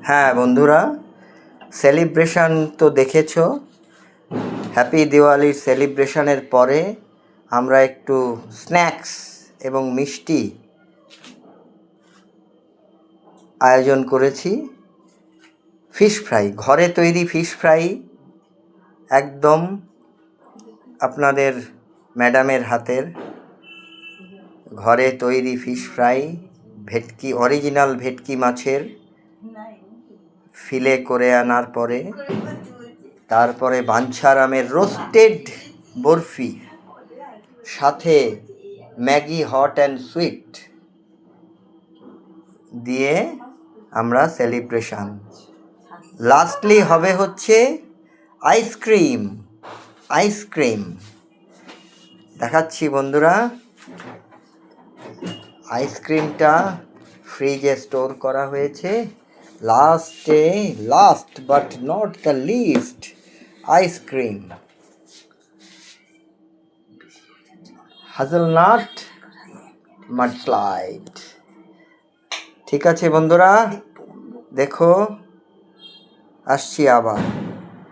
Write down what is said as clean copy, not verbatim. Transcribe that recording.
হ্যাঁ বন্ধুরা, সেলিব্রেশন তো দেখেছো। হ্যাপি দিওয়ালির সেলিব্রেশনের পরে আমরা একটু স্ন্যাক্স এবং মিষ্টি আয়োজন করেছি। ফিশ ফ্রাই, ঘরে তৈরি ফিশ ফ্রাই, একদম আপনাদের ম্যাডামের হাতের ঘরে তৈরি ফিশ ফ্রাই। ভেটকি, অরিজিনাল ভেটকি মাছের ফিলে করে আনার পরে তারপরে বাঞ্ছারামের রোস্টেড বরফি, সাথে ম্যাগি হট অ্যান্ড সুইট দিয়ে আমরা সেলিব্রেশন। লাস্টলি হবে হচ্ছে আইসক্রিম। দেখাচ্ছি বন্ধুরা, আইসক্রিমটা ফ্রিজে স্টোর করা হয়েছে। Last but not the least, ice cream hazelnut mudslide. ঠিক আছে বন্ধুরা, দেখো আসছি আবার।